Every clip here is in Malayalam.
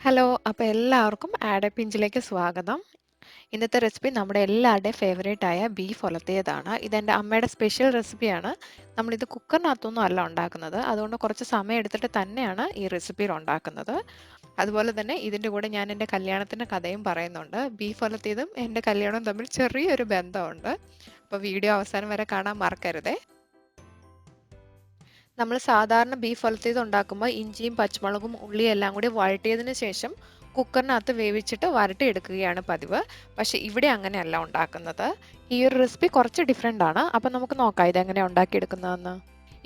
ഹലോ, അപ്പോൾ എല്ലാവർക്കും ആഡ് പിഞ്ചിലേക്ക് സ്വാഗതം. ഇന്നത്തെ റെസിപ്പി നമ്മുടെ എല്ലാവരുടെയും ഫേവറേറ്റ് ആയ ബീഫ് ഉലത്തിയതാണ്. ഇതെൻ്റെ അമ്മയുടെ സ്പെഷ്യൽ റെസിപ്പിയാണ്. നമ്മളിത് കുക്കറിനകത്തൊന്നും അല്ല ഉണ്ടാക്കുന്നത്. അതുകൊണ്ട് കുറച്ച് സമയം എടുത്തിട്ട് തന്നെയാണ് ഈ റെസിപ്പിയിൽ ഉണ്ടാക്കുന്നത്. അതുപോലെ തന്നെ ഇതിൻ്റെ കൂടെ ഞാൻ എൻ്റെ കല്യാണത്തിൻ്റെ കഥയും പറയുന്നുണ്ട്. ബീഫ് ഉലത്തിയതും എൻ്റെ കല്യാണവും തമ്മിൽ ചെറിയൊരു ബന്ധമുണ്ട്. അപ്പോൾ വീഡിയോ അവസാനം വരെ കാണാൻ മറക്കരുതേ. നമ്മൾ സാധാരണ ബീഫ് ഉലത്തിയത് ഉണ്ടാക്കുമ്പോൾ ഇഞ്ചിയും പച്ചമുളകും ഉള്ളിയും എല്ലാം കൂടി വഴറ്റിയതിന് ശേഷം കുക്കറിനകത്ത് വേവിച്ചിട്ട് വരട്ടി എടുക്കുകയാണ് പതിവ്. പക്ഷേ ഇവിടെ അങ്ങനെയല്ല ഉണ്ടാക്കുന്നത്. ഈ ഒരു റെസിപ്പി കുറച്ച് ഡിഫറെൻ്റ് ആണ്. അപ്പം നമുക്ക് നോക്കാം ഇതെങ്ങനെയാണ് ഉണ്ടാക്കിയെടുക്കുന്നതെന്ന്.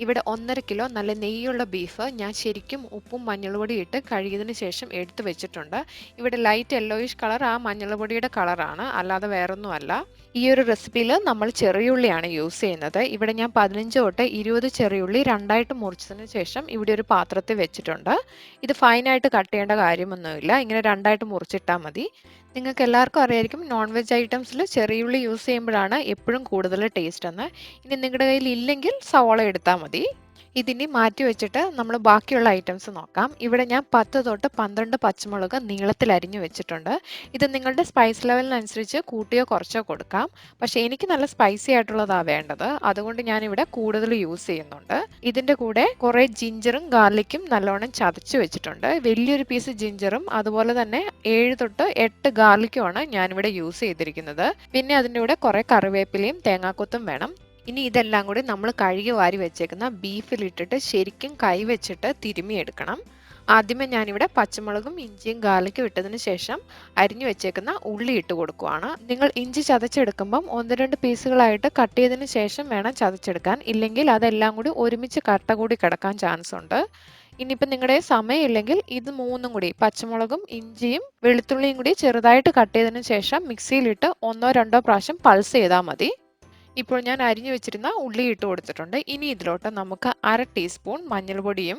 ഇവിടെ 1.5 കിലോ നല്ല നെയ്യുള്ള ബീഫ് ഞാൻ ശരിക്കും ഉപ്പും മഞ്ഞൾപ്പൊടി ഇട്ട് കഴുകിയതിന് ശേഷം എടുത്ത് വെച്ചിട്ടുണ്ട്. ഇവിടെ ലൈറ്റ് യെല്ലോയിഷ് കളർ ആ മഞ്ഞൾപ്പൊടിയുടെ കളറാണ്, അല്ലാതെ വേറൊന്നുമല്ല. ഈ ഒരു റെസിപ്പിയിൽ നമ്മൾ ചെറിയുള്ളിയാണ് യൂസ് ചെയ്യുന്നത്. ഇവിടെ ഞാൻ 15 തൊട്ട് 20 ചെറിയുള്ളി രണ്ടായിട്ട് മുറിച്ചതിന് ശേഷം ഇവിടെ ഒരു പാത്രത്തിൽ വെച്ചിട്ടുണ്ട്. ഇത് ഫൈനായിട്ട് കട്ട് ചെയ്യേണ്ട കാര്യമൊന്നുമില്ല, ഇങ്ങനെ രണ്ടായിട്ട് മുറിച്ചിട്ടാൽ മതി. നിങ്ങൾക്ക് എല്ലാവർക്കും അറിയായിരിക്കും നോൺ വെജ് ഐറ്റംസിൽ ചെറിയുള്ളി യൂസ് ചെയ്യുമ്പോഴാണ് എപ്പോഴും കൂടുതൽ ടേസ്റ്റ് എന്ന്. ഇനി നിങ്ങളുടെ കയ്യിൽ ഇല്ലെങ്കിൽ സവോള എടുത്താൽ മതി. ഇതിനി മാറ്റി വെച്ചിട്ട് നമ്മൾ ബാക്കിയുള്ള ഐറ്റംസ് നോക്കാം. ഇവിടെ ഞാൻ 10 തൊട്ട് 12 പച്ചമുളക് നീളത്തിൽ അരിഞ്ഞു വെച്ചിട്ടുണ്ട്. ഇത് നിങ്ങളുടെ സ്പൈസ് ലെവലിനനുസരിച്ച് കൂട്ടിയോ കുറച്ചോ കൊടുക്കാം. പക്ഷേ എനിക്ക് നല്ല സ്പൈസി ആയിട്ടുള്ളതാണ് വേണ്ടത്, അതുകൊണ്ട് ഞാനിവിടെ കൂടുതൽ യൂസ് ചെയ്യുന്നുണ്ട്. ഇതിൻ്റെ കൂടെ കുറേ ജിഞ്ചറും ഗാർലിക്കും നല്ലോണം ചതച്ച് വെച്ചിട്ടുണ്ട്. വലിയൊരു പീസ് ജിഞ്ചറും അതുപോലെ തന്നെ 7 തൊട്ട് 8 ഗാർലിക്കുമാണ് ഞാനിവിടെ യൂസ് ചെയ്തിരിക്കുന്നത്. പിന്നെ അതിൻ്റെ കൂടെ കുറേ കറിവേപ്പിലയും തേങ്ങാക്കൊത്തും വേണം. ഇനി ഇതെല്ലാം കൂടി നമ്മൾ കഴുകി വാരി വെച്ചേക്കുന്ന ബീഫിലിട്ടിട്ട് ശരിക്കും കൈ വെച്ചിട്ട് തിരുമിയെടുക്കണം. ആദ്യമേ ഞാനിവിടെ പച്ചമുളകും ഇഞ്ചിയും ഗാർലിക്കും ഇട്ടതിന് ശേഷം അരിഞ്ഞു വെച്ചേക്കുന്ന ഉള്ളി ഇട്ട് കൊടുക്കുവാണ്. നിങ്ങൾ ഇഞ്ചി ചതച്ചെടുക്കുമ്പം 1-2 പീസുകളായിട്ട് കട്ട് ചെയ്തതിന് ശേഷം വേണം ചതച്ചെടുക്കാൻ, ഇല്ലെങ്കിൽ അതെല്ലാം കൂടി ഒരുമിച്ച് കട്ട കൂടി കിടക്കാൻ ചാൻസ് ഉണ്ട്. ഇനിയിപ്പോൾ നിങ്ങളുടെ സമയമില്ലെങ്കിൽ ഇത് മൂന്നും കൂടി പച്ചമുളകും ഇഞ്ചിയും വെളുത്തുള്ളിയും കൂടി ചെറുതായിട്ട് കട്ട് ചെയ്തതിന് ശേഷം മിക്സിയിലിട്ട് 1-2 പ്രാവശ്യം പൾസ് ചെയ്താൽ മതി. ഇപ്പോൾ ഞാൻ അരിഞ്ഞു വെച്ചിരുന്ന ഉള്ളി ഇട്ട് കൊടുത്തിട്ടുണ്ട്. ഇനി ഇതിലോട്ട് നമുക്ക് 1/2 ടീസ്പൂൺ മഞ്ഞൾപ്പൊടിയും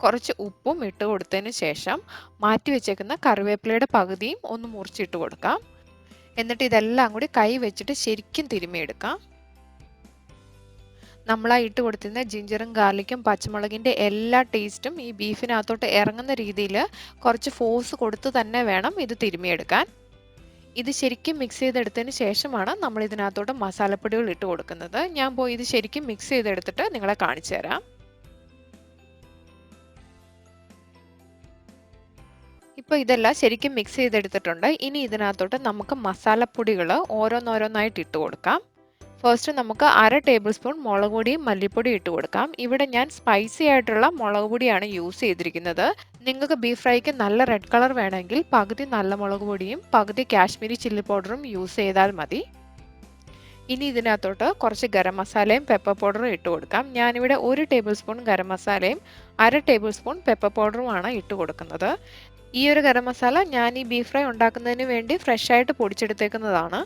കുറച്ച് ഉപ്പും ഇട്ട് കൊടുത്തതിന് ശേഷം മാറ്റി വെച്ചേക്കുന്ന കറിവേപ്പിലയുടെ പകുതിയും ഒന്ന് മുറിച്ചിട്ട് കൊടുക്കാം. എന്നിട്ട് ഇതെല്ലാം കൂടി കൈ വെച്ചിട്ട് ശരിക്കും തിരുമിയെടുക്കാം. നമ്മളാ ഇട്ട് കൊടുത്തിരുന്ന ജിഞ്ചറും ഗാർലിക്കും പച്ചമുളകിൻ്റെ എല്ലാ ടേസ്റ്റും ഈ ബീഫിനകത്തോട്ട് ഇറങ്ങുന്ന രീതിയിൽ കുറച്ച് ഫോഴ്സ് കൊടുത്ത് തന്നെ വേണം ഇത് തിരുമിയെടുക്കാൻ. ഇത് ശരിക്കും മിക്സ് ചെയ്തെടുത്തതിന് ശേഷമാണ് നമ്മൾ ഇതിനകത്തോട്ട് മസാലപ്പൊടികൾ ഇട്ട് കൊടുക്കുന്നത്. ഞാൻ പോയി ഇത് ശരിക്കും മിക്സ് ചെയ്തെടുത്തിട്ട് നിങ്ങളെ കാണിച്ചു തരാം. ഇപ്പോൾ ഇതെല്ലാം ശരിക്കും മിക്സ് ചെയ്തെടുത്തിട്ടുണ്ട്. ഇനി ഇതിനകത്തോട്ട് നമുക്ക് മസാലപ്പൊടികൾ ഓരോന്നോരോന്നായിട്ട് ഇട്ട് കൊടുക്കാം. ഫസ്റ്റ് നമുക്ക് 1/2 ടേബിൾ സ്പൂൺ മുളക് പൊടിയും മല്ലിപ്പൊടിയും ഇട്ട് കൊടുക്കാം. ഇവിടെ ഞാൻ സ്പൈസി ആയിട്ടുള്ള മുളക് പൊടിയാണ് യൂസ് ചെയ്തിരിക്കുന്നത്. നിങ്ങൾക്ക് ബീഫ് ഫ്രൈക്ക് നല്ല റെഡ് കളർ വേണമെങ്കിൽ പകുതി നല്ല മുളക് പൊടിയും പകുതി കാശ്മീരി ചില്ലി പൗഡറും യൂസ് ചെയ്താൽ മതി. ഇനി ഇതിനകത്തോട്ട് കുറച്ച് ഗരം മസാലയും പെപ്പർ പൗഡറും ഇട്ട് കൊടുക്കാം. ഞാനിവിടെ 1 ടേബിൾ സ്പൂൺ ഗരം മസാലയും 1/2 ടേബിൾ സ്പൂൺ പെപ്പർ പൗഡറുമാണ് ഇട്ട് കൊടുക്കുന്നത്. ഈ ഒരു ഗരം മസാല ഞാൻ ഈ ബീഫ് ഫ്രൈ ഉണ്ടാക്കുന്നതിന് വേണ്ടി ഫ്രഷ് ആയിട്ട് പൊടിച്ചെടുത്തേക്കുന്നതാണ്.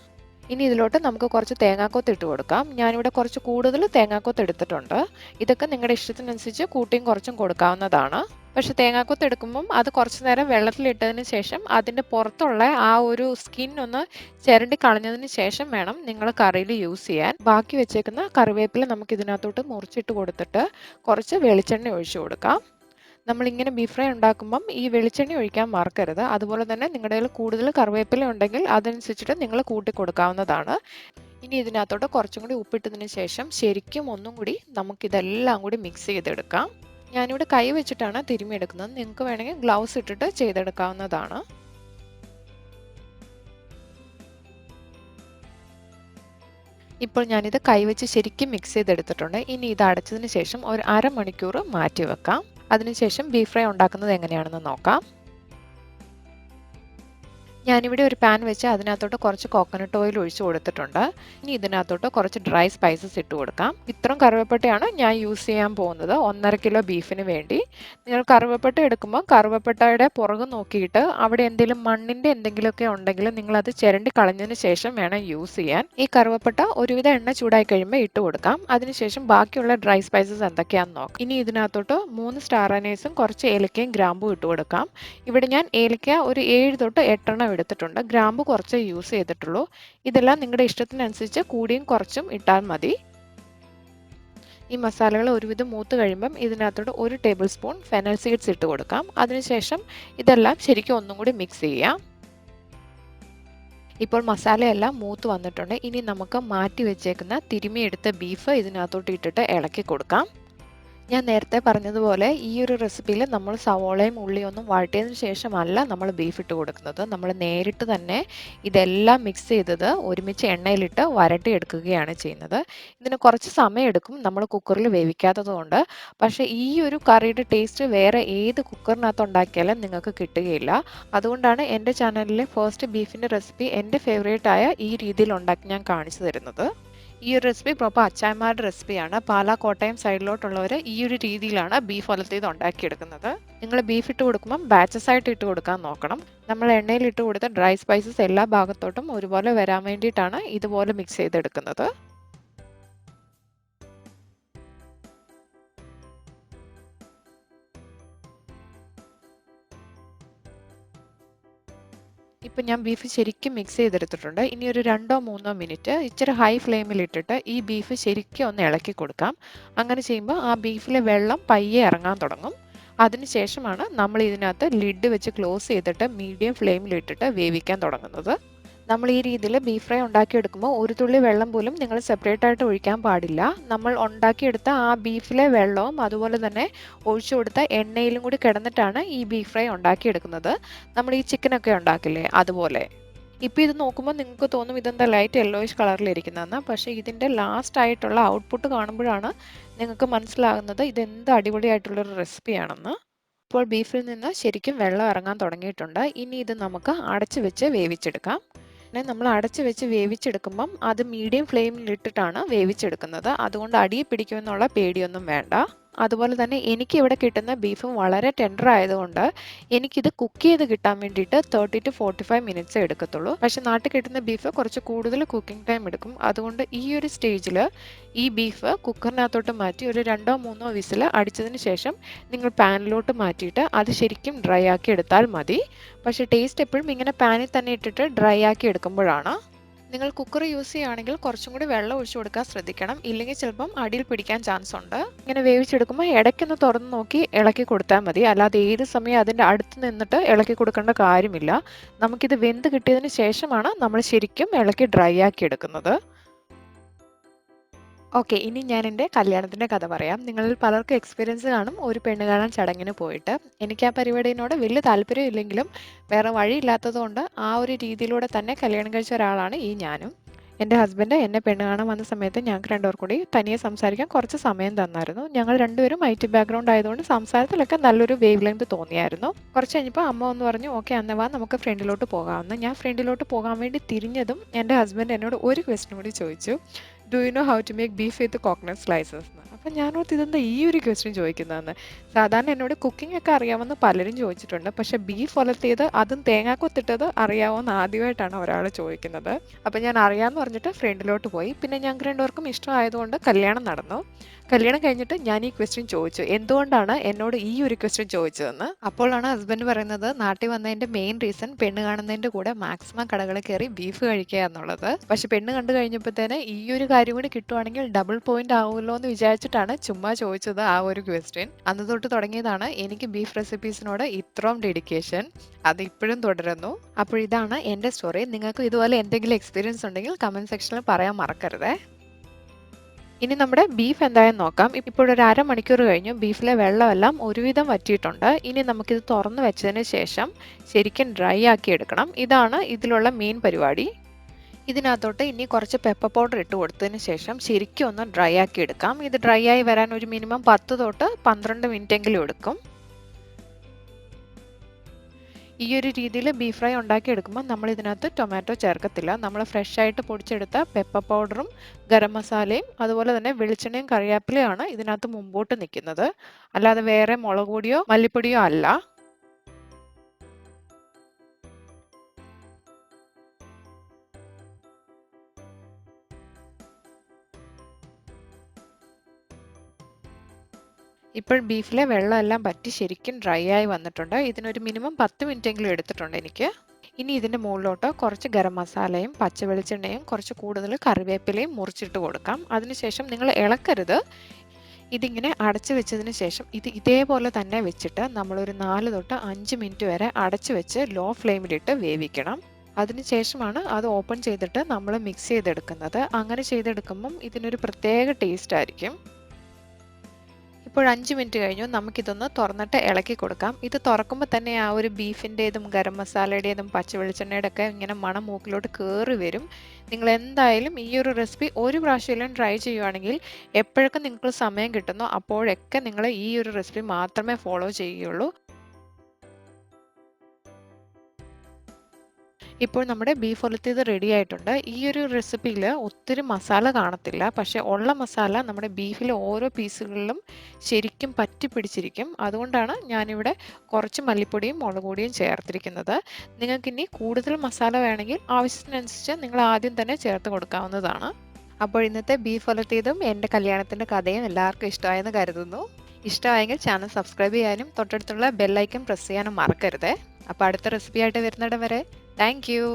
ഇനി ഇതിലോട്ട് നമുക്ക് കുറച്ച് തേങ്ങാക്കൊത്ത് ഇട്ട് കൊടുക്കാം. ഞാനിവിടെ കുറച്ച് കൂടുതൽ തേങ്ങാക്കൊത്ത് എടുത്തിട്ടുണ്ട്. ഇതൊക്കെ നിങ്ങളുടെ ഇഷ്ടത്തിനനുസരിച്ച് കൂട്ടിയും കുറച്ചും കൊടുക്കാവുന്നതാണ്. പക്ഷേ തേങ്ങാക്കൊത്ത് എടുക്കുമ്പം അത് കുറച്ച് നേരം വെള്ളത്തിലിട്ടതിന് ശേഷം അതിൻ്റെ പുറത്തുള്ള ആ ഒരു സ്കിൻ ഒന്ന് ചിരണ്ടി കളഞ്ഞതിന് ശേഷം വേണം നിങ്ങൾ കറിയിൽ യൂസ് ചെയ്യാൻ. ബാക്കി വെച്ചേക്കുന്ന കറിവേപ്പില നമുക്ക് ഇതിനകത്തോട്ട് മുറിച്ചിട്ട് കൊടുത്തിട്ട് കുറച്ച് വെളിച്ചെണ്ണ ഒഴിച്ചു കൊടുക്കാം. നമ്മളിങ്ങനെ ബീഫ് ഫ്രൈ ഉണ്ടാക്കുമ്പം ഈ വെളിച്ചെണ്ണ ഒഴിക്കാൻ മറക്കരുത്. അതുപോലെ തന്നെ നിങ്ങളുടെ കയ്യിൽ കൂടുതൽ കറിവേപ്പില ഉണ്ടെങ്കിൽ അതനുസരിച്ചിട്ട് നിങ്ങൾ കൂട്ടി കൊടുക്കാവുന്നതാണ്. ഇനി ഇതിനകത്തോട്ട് കുറച്ചും കൂടി ഉപ്പിട്ടതിന് ശേഷം ശരിക്കും ഒന്നും കൂടി നമുക്കിതെല്ലാം കൂടി മിക്സ് ചെയ്തെടുക്കാം. ഞാനിവിടെ കൈ വെച്ചിട്ടാണ് തിരുമിയെടുക്കുന്നത്. നിങ്ങൾക്ക് വേണമെങ്കിൽ ഗ്ലൗസ് ഇട്ടിട്ട് ചെയ്തെടുക്കാവുന്നതാണ്. ഇപ്പോൾ ഞാനിത് കൈവച്ച് ശരിക്കും മിക്സ് ചെയ്തെടുത്തിട്ടുണ്ട്. ഇനി ഇത് അടച്ചതിന് ശേഷം ഒരു 1/2 മണിക്കൂർ മാറ്റി വെക്കാം. അതിനുശേഷം ബീഫ് ഫ്രൈ ഉണ്ടാക്കുന്നത് എങ്ങനെയാണെന്ന് നോക്കാം. ഞാനിവിടെ ഒരു പാൻ വെച്ച് അതിനകത്തോട്ട് കുറച്ച് കോക്കനട്ട് ഓയിൽ ഒഴിച്ച് കൊടുത്തിട്ടുണ്ട്. ഇനി ഇതിനകത്തോട്ട് കുറച്ച് ഡ്രൈ സ്പൈസസ് ഇട്ട് കൊടുക്കാം. ഇത്രയും കറുവപ്പട്ടയാണ് ഞാൻ യൂസ് ചെയ്യാൻ പോകുന്നത് 1.5 കിലോ ബീഫിന് വേണ്ടി. നിങ്ങൾ കറുവപ്പട്ട എടുക്കുമ്പോൾ കറുവപ്പട്ടയുടെ പുറകെ നോക്കിയിട്ട് അവിടെ എന്തെങ്കിലും മണ്ണിൻ്റെ എന്തെങ്കിലുമൊക്കെ ഉണ്ടെങ്കിൽ നിങ്ങളത് ചിരണ്ടി കളഞ്ഞതിന് ശേഷം വേണം യൂസ് ചെയ്യാൻ. ഈ കറുവപ്പട്ട ഒരുവിധ എണ്ണ ചൂടായി കഴിയുമ്പോൾ ഇട്ട് കൊടുക്കാം. അതിനുശേഷം ബാക്കിയുള്ള ഡ്രൈ സ്പൈസസ് എന്തൊക്കെയാണെന്ന് നോക്കാം. ഇനി ഇതിനകത്തോട്ട് 3 സ്റ്റാർ അനീസും കുറച്ച് ഏലക്കയും ഗ്രാമ്പും ഇട്ട് കൊടുക്കാം. ഇവിടെ ഞാൻ ഏലക്ക ഒരു 7 തൊട്ട് 8 എടുത്തിട്ടുണ്ട്. ഗ്രാമ്പ് കുറച്ച് യൂസ് ചെയ്തിട്ടുള്ളൂ. ഇതെല്ലാം നിങ്ങളുടെ ഇഷ്ടത്തിനനുസരിച്ച് കൂടിയും കുറച്ചും ഇട്ടാൽ മതി. ഈ മസാലകൾ ഒരുവിധം മൂത്ത് കഴിയുമ്പം ഇതിനകത്തോട്ട് 1 ടേബിൾ സ്പൂൺ ഫെനൽ സീഡ്സ് ഇട്ട് കൊടുക്കാം. അതിനുശേഷം ഇതെല്ലാം ശരിക്കും ഒന്നും കൂടി മിക്സ് ചെയ്യാം. ഇപ്പോൾ മസാലയെല്ലാം മൂത്ത് വന്നിട്ടുണ്ട്. ഇനി നമുക്ക് മാറ്റി വെച്ചേക്കുന്ന തിരുമിയെടുത്ത ബീഫ് ഇതിനകത്തോട്ട് ഇട്ടിട്ട് ഇളക്കി കൊടുക്കാം. ഞാൻ നേരത്തെ പറഞ്ഞതുപോലെ ഈ ഒരു റെസിപ്പിയിൽ നമ്മൾ സവോളയും ഉള്ളിയൊന്നും വഴറ്റിയതിന് ശേഷമല്ല നമ്മൾ ബീഫ് ഇട്ട് കൊടുക്കുന്നത്. നമ്മൾ നേരിട്ട് തന്നെ ഇതെല്ലാം മിക്സ് ചെയ്തത് ഒരുമിച്ച് എണ്ണയിലിട്ട് വരട്ടിയെടുക്കുകയാണ് ചെയ്യുന്നത്. ഇതിന് കുറച്ച് സമയമെടുക്കും നമ്മൾ കുക്കറിൽ വേവിക്കാത്തതുകൊണ്ട്. പക്ഷേ ഈ ഒരു കറിയുടെ ടേസ്റ്റ് വേറെ ഏത് കുക്കറിനകത്ത് ഉണ്ടാക്കിയാലും നിങ്ങൾക്ക് കിട്ടുകയില്ല. അതുകൊണ്ടാണ് എൻ്റെ ചാനലിലെ ഫസ്റ്റ് ബീഫിൻ്റെ റെസിപ്പി എൻ്റെ ഫേവറേറ്റ് ആയ ഈ രീതിയിൽ ഉണ്ടാക്കി ഞാൻ കാണിച്ചു തരുന്നത്. ഈ ഒരു റെസിപ്പി പ്രോപ്പർ അച്ചായന്മാരുടെ റെസിപ്പിയാണ്. പാലാ കോട്ടയം സൈഡിലോട്ടുള്ളവർ ഈ ഒരു രീതിയിലാണ് ബീഫ് ഒലത്തിയത് ഉണ്ടാക്കിയെടുക്കുന്നത്. നിങ്ങൾ ബീഫ് ഇട്ട് കൊടുക്കുമ്പം ബാച്ചസ് ആയിട്ട് ഇട്ട് കൊടുക്കാൻ നോക്കണം. നമ്മൾ എണ്ണയിൽ ഇട്ട് കൊടുത്ത ഡ്രൈ സ്പൈസസ് എല്ലാ ഭാഗത്തോട്ടും ഒരുപോലെ വരാൻ വേണ്ടിയിട്ടാണ് ഇതുപോലെ മിക്സ് ചെയ്തെടുക്കുന്നത്. ഇപ്പം ഞാൻ ബീഫ് ശരിക്കും മിക്സ് ചെയ്തെടുത്തിട്ടുണ്ട്. ഇനി ഒരു 2-3 മിനിറ്റ് ഇച്ചിരി ഹൈ ഫ്ലെയിമിൽ ഇട്ടിട്ട് ഈ ബീഫ് ശരിക്കും ഒന്ന് ഇളക്കി കൊടുക്കാം. അങ്ങനെ ചെയ്യുമ്പോൾ ആ ബീഫിലെ വെള്ളം പയ്യെ ഇറങ്ങാൻ തുടങ്ങും. അതിനുശേഷമാണ് നമ്മൾ ഇതിനകത്ത് ലിഡ് വെച്ച് ക്ലോസ് ചെയ്തിട്ട് മീഡിയം ഫ്ലെയിമിൽ ഇട്ടിട്ട് വേവിക്കാൻ തുടങ്ങുന്നത്. നമ്മൾ ഈ രീതിയിൽ ബീഫ് ഫ്രൈ ഉണ്ടാക്കിയെടുക്കുമ്പോൾ ഒരു തുള്ളി വെള്ളം പോലും നിങ്ങൾ സെപ്പറേറ്റ് ആയിട്ട് ഒഴിക്കാൻ പാടില്ല. നമ്മൾ ഉണ്ടാക്കിയെടുത്ത ആ ബീഫിലെ വെള്ളവും അതുപോലെ തന്നെ ഒഴിച്ചു കൊടുത്ത എണ്ണയിലും കൂടി കിടന്നിട്ടാണ് ഈ ബീഫ് ഫ്രൈ ഉണ്ടാക്കിയെടുക്കുന്നത്. നമ്മൾ ഈ ചിക്കനൊക്കെ ഉണ്ടാക്കില്ലേ അതുപോലെ. ഇപ്പോൾ ഇത് നോക്കുമ്പോൾ നിങ്ങൾക്ക് തോന്നും ഇതെന്താ ലൈറ്റ് യെല്ലോയിഷ് കളറിലിരിക്കുന്നതെന്ന്. പക്ഷേ ഇതിൻ്റെ ലാസ്റ്റ് ആയിട്ടുള്ള ഔട്ട്പുട്ട് കാണുമ്പോഴാണ് നിങ്ങൾക്ക് മനസ്സിലാകുന്നത് ഇതെന്ത് അടിപൊളിയായിട്ടുള്ളൊരു റെസിപ്പിയാണെന്ന്. ഇപ്പോൾ ബീഫിൽ നിന്ന് ശരിക്കും വെള്ളം ഇറങ്ങാൻ തുടങ്ങിയിട്ടുണ്ട്. ഇനി ഇത് നമുക്ക് അടച്ചു വെച്ച് വേവിച്ചെടുക്കാം. നമ്മൾ അടച്ചു വെച്ച് വേവിച്ചെടുക്കുമ്പം അത് മീഡിയം ഫ്ലെയിമിൽ ഇട്ടിട്ടാണ് വേവിച്ചെടുക്കുന്നത്. അതുകൊണ്ട് അടിയിൽ പിടിക്കുമെന്നുള്ള പേടിയൊന്നും വേണ്ട. അതുപോലെ തന്നെ എനിക്കിവിടെ കിട്ടുന്ന ബീഫും വളരെ ടെൻഡർ ആയതുകൊണ്ട് എനിക്കിത് കുക്ക് ചെയ്ത് കിട്ടാൻ വേണ്ടിയിട്ട് 30 to 45 മിനിറ്റ്സ് എടുക്കത്തുള്ളൂ. പക്ഷെ നാട്ടിൽ കിട്ടുന്ന ബീഫ് കുറച്ച് കൂടുതൽ കുക്കിംഗ് ടൈം എടുക്കും. അതുകൊണ്ട് ഈ ഒരു സ്റ്റേജിൽ ഈ ബീഫ് കുക്കറിനകത്തോട്ട് മാറ്റി ഒരു 2-3 വിസിൽ അടിച്ചതിന് ശേഷം നിങ്ങൾ പാനിലോട്ട് മാറ്റിയിട്ട് അത് ശരിക്കും ഡ്രൈ ആക്കി എടുത്താൽ മതി. പക്ഷേ ടേസ്റ്റ് എപ്പോഴും ഇങ്ങനെ പാനിൽ തന്നെ ഇട്ടിട്ട് ഡ്രൈ ആക്കി എടുക്കുമ്പോഴാണ്. നിങ്ങൾ കുക്കർ യൂസ് ചെയ്യുകയാണെങ്കിൽ കുറച്ചും കൂടി വെള്ളം ഒഴിച്ചു കൊടുക്കാൻ ശ്രദ്ധിക്കണം. ഇല്ലെങ്കിൽ ചിലപ്പം അടിയിൽ പിടിക്കാൻ ചാൻസ് ഉണ്ട്. ഇങ്ങനെ വേവിച്ചെടുക്കുമ്പോൾ ഇടയ്ക്കൊന്ന് തുറന്ന് നോക്കി ഇളക്കി കൊടുത്താൽ മതി. അല്ലാതെ ഏത് സമയം അതിൻ്റെ അടുത്ത് നിന്നിട്ട് ഇളക്കി കൊടുക്കേണ്ട കാര്യമില്ല. നമുക്കിത് വെന്ത് കിട്ടിയതിന് ശേഷമാണ് നമ്മൾ ശരിക്കും ഇളക്കി ഡ്രൈ ആക്കി എടുക്കുന്നത്. ഓക്കെ, ഇനി ഞാൻ എൻ്റെ കല്യാണത്തിൻ്റെ കഥ പറയാം. നിങ്ങളിൽ പലർക്കും എക്സ്പീരിയൻസ് കാണും ഒരു പെണ്ണ് കാണാൻ ചടങ്ങിന് പോയിട്ട്. എനിക്ക് ആ പരിപാടിയോട് വലിയ താല്പര്യം ഇല്ലെങ്കിലും വേറെ വഴിയില്ലാത്തതുകൊണ്ട് ആ ഒരു രീതിയിലൂടെ തന്നെ കല്യാണം കഴിച്ച ഒരാളാണ് ഈ ഞാനും. എൻ്റെ ഹസ്ബൻഡ് എന്നെ പെണ്ണ് കാണാൻ വന്ന സമയത്ത് ഞങ്ങൾക്ക് രണ്ടുപേർക്കും കൂടി തനിയെ സംസാരിക്കാൻ കുറച്ച് സമയം തന്നായിരുന്നു. ഞങ്ങൾ രണ്ടുപേരും IT ബാക്ക്ഗ്രൗണ്ട് ആയതുകൊണ്ട് സംസാരത്തിലൊക്കെ നല്ലൊരു വേവ് ലെങ്ത് തോന്നിയായിരുന്നു. കുറച്ച് കഴിഞ്ഞപ്പോൾ അമ്മ ഒന്ന് പറഞ്ഞു, ഓക്കെ അന്ന് വാ നമുക്ക് ഫ്രണ്ടിലോട്ട് പോകാമെന്ന്. ഞാൻ ഫ്രണ്ടിലോട്ട് പോകാൻ വേണ്ടി തിരിഞ്ഞതും എൻ്റെ ഹസ്ബൻഡ് എന്നോട് ഒരു ക്വസ്റ്റ്യൻ കൂടി ചോദിച്ചു, do you know how to make beef with coconut slices എന്ന്. അപ്പം ഞാനോർത്ത് ഇതെന്താ ഈ ഒരു ക്വസ്റ്റ്യൻ ചോദിക്കുന്നതെന്ന്. സാധാരണ എന്നോട് കുക്കിംഗ് ഒക്കെ അറിയാമെന്ന് പലരും ചോദിച്ചിട്ടുണ്ട്. പക്ഷേ ബീഫ് ഒലത്തിയത് അതും തേങ്ങാക്കൊത്തിട്ടത് അറിയാമോന്ന് ആദ്യമായിട്ടാണ് ഒരാൾ ചോദിക്കുന്നത്. അപ്പം ഞാൻ അറിയാമെന്ന് പറഞ്ഞിട്ട് ഫ്രണ്ടിലോട്ട് പോയി. പിന്നെ ഞങ്ങൾക്ക് രണ്ടുപേർക്കും ഇഷ്ടമായതുകൊണ്ട് കല്യാണം നടന്നു. കല്യാണം കഴിഞ്ഞിട്ട് ഞാൻ ഈ ക്വസ്റ്റ്യൻ ചോദിച്ചു, എന്തുകൊണ്ടാണ് എന്നോട് ഈ ഒരു ക്വസ്റ്റ്യൻ ചോദിച്ചതെന്ന്. അപ്പോഴാണ് ഹസ്ബൻഡ് പറയുന്നത് നാട്ടിൽ വന്നതിൻ്റെ മെയിൻ റീസൺ പെണ്ണ് കാണുന്നതിൻ്റെ കൂടെ മാക്സിമം കടകളിൽ കയറി ബീഫ് കഴിക്കുക എന്നുള്ളത്. പക്ഷെ പെണ്ണ് കണ്ടു കഴിഞ്ഞപ്പോഴത്തേന് ഈ ഒരു കാര്യം കൂടി കിട്ടുവാണെങ്കിൽ ഡബിൾ പോയിന്റ് ആവുമല്ലോ എന്ന് വിചാരിച്ചിട്ടാണ് ചുമ്മാ ചോദിച്ചത് ആ ഒരു ക്വസ്റ്റ്യൻ. അന്ന് തൊട്ട് തുടങ്ങിയതാണ് എനിക്ക് ബീഫ് റെസിപ്പീസിനോട് ഇത്രയും ഡെഡിക്കേഷൻ. അത് ഇപ്പോഴും തുടരുന്നു. അപ്പോൾ ഇതാണ് എൻ്റെ സ്റ്റോറി. നിങ്ങൾക്ക് ഇതുപോലെ എന്തെങ്കിലും എക്സ്പീരിയൻസ് ഉണ്ടെങ്കിൽ കമൻറ്റ് സെക്ഷനിൽ പറയാൻ മറക്കരുതേ. ഇനി നമ്മുടെ ബീഫ് എന്തായാലും നോക്കാം. ഇപ്പോഴൊരു അരമണിക്കൂർ കഴിഞ്ഞു. ബീഫിലെ വെള്ളമെല്ലാം ഒരുവിധം വറ്റിയിട്ടുണ്ട്. ഇനി നമുക്കിത് തുറന്ന് വെച്ചതിന് ശേഷം ശരിക്കും ഡ്രൈ ആക്കി എടുക്കണം. ഇതാണ് ഇതിലുള്ള മെയിൻ പരിപാടി. ഇതിനകത്തോട്ട് ഇനി കുറച്ച് പെപ്പർ പൗഡർ ഇട്ട് കൊടുത്തതിന് ശേഷം ശരിക്കും ഒന്ന് ഡ്രൈ ആക്കി എടുക്കാം. ഇത് ഡ്രൈ ആയി വരാൻ ഒരു മിനിമം 10 തൊട്ട് 12 മിനിറ്റെങ്കിലും എടുക്കും. ഈ ഒരു രീതിയിൽ ബീഫ് ഫ്രൈ ഉണ്ടാക്കിയെടുക്കുമ്പോൾ നമ്മൾ ഇതിനകത്ത് ടൊമാറ്റോ ചേർക്കത്തില്ല. നമ്മൾ ഫ്രഷ് ആയിട്ട് പൊടിച്ചെടുത്ത പെപ്പർ പൗഡറും ഗരം മസാലയും അതുപോലെ തന്നെ വെളിച്ചെണ്ണയും കറിവേപ്പിലയാണ് ഇതിനകത്ത് മുമ്പോട്ട് നിൽക്കുന്നത്. അല്ലാതെ വേറെ മുളക് പൊടിയോ മല്ലിപ്പൊടിയോ അല്ല. ഇപ്പോൾ ബീഫിലെ വെള്ളമെല്ലാം പറ്റി ശരിക്കും ഡ്രൈ ആയി വന്നിട്ടുണ്ട്. ഇതിനൊരു മിനിമം 10 മിനിറ്റെങ്കിലും എടുത്തിട്ടുണ്ട് എനിക്ക്. ഇനി ഇതിൻ്റെ മുകളിലോട്ട് കുറച്ച് ഗരം മസാലയും പച്ച വെളിച്ചെണ്ണയും കുറച്ച് കൂടുതൽ കറിവേപ്പിലയും മുറിച്ചിട്ട് കൊടുക്കാം. അതിനുശേഷം നിങ്ങൾ ഇളക്കരുത്. ഇതിങ്ങനെ അടച്ചു വെച്ചതിന് ശേഷം ഇത് ഇതേപോലെ തന്നെ വെച്ചിട്ട് നമ്മളൊരു 4 തൊട്ട് 5 മിനിറ്റ് വരെ അടച്ചു വെച്ച് ലോ ഫ്ലെയിമിലിട്ട് വേവിക്കണം. അതിനുശേഷമാണ് അത് ഓപ്പൺ ചെയ്തിട്ട് നമ്മൾ മിക്സ് ചെയ്തെടുക്കുന്നത്. അങ്ങനെ ചെയ്തെടുക്കുമ്പം ഇതിനൊരു പ്രത്യേക ടേസ്റ്റ് ആയിരിക്കും. ഇപ്പോൾ 5 മിനിറ്റ് കഴിഞ്ഞു. നമുക്കിതൊന്ന് തുറന്നിട്ട് ഇളക്കി കൊടുക്കാം. ഇത് തുറക്കുമ്പോൾ തന്നെ ആ ഒരു ബീഫിൻ്റേതും ഗരം മസാലയുടേതും പച്ച വെളിച്ചെണ്ണയുടെ ഒക്കെ ഇങ്ങനെ മണം മൂക്കിലോട്ട് കയറി വരും. നിങ്ങൾ എന്തായാലും ഈ ഒരു റെസിപ്പി ഒരു പ്രാവശ്യമെങ്കിലും ട്രൈ ചെയ്യുവാണെങ്കിൽ എപ്പോഴൊക്കെ നിങ്ങൾക്ക് സമയം കിട്ടുന്നോ അപ്പോഴൊക്കെ നിങ്ങൾ ഈ ഒരു റെസിപ്പി മാത്രമേ ഫോളോ ചെയ്യുകയുള്ളൂ. ഇപ്പോൾ നമ്മുടെ ബീഫ് ഉലത്തിയത് റെഡി ആയിട്ടുണ്ട്. ഈ ഒരു റെസിപ്പിയിൽ ഒത്തിരി മസാല കാണത്തില്ല. പക്ഷേ ഉള്ള മസാല നമ്മുടെ ബീഫിലെ ഓരോ പീസുകളിലും ശരിക്കും പറ്റി പിടിച്ചിരിക്കും. അതുകൊണ്ടാണ് ഞാനിവിടെ കുറച്ച് മല്ലിപ്പൊടിയും മുളക് പൊടിയും ചേർത്തിരിക്കുന്നത്. നിങ്ങൾക്കിനി കൂടുതൽ മസാല വേണമെങ്കിൽ ആവശ്യത്തിനനുസരിച്ച് നിങ്ങൾ ആദ്യം തന്നെ ചേർത്ത് കൊടുക്കാവുന്നതാണ്. അപ്പോൾ ഇന്നത്തെ ബീഫ് ഉലത്തിയതും എൻ്റെ കല്യാണത്തിൻ്റെ കഥയും എല്ലാവർക്കും ഇഷ്ടമായെന്ന് കരുതുന്നു. ഇഷ്ടമായെങ്കിൽ ചാനൽ സബ്സ്ക്രൈബ് ചെയ്യാനും തൊട്ടടുത്തുള്ള ബെൽ ഐക്കൺ പ്രസ് ചെയ്യാനും മറക്കരുത്. അപ്പോൾ അടുത്ത റെസിപ്പിയായിട്ട് വരുന്നിടം വരെ താങ്ക് യു.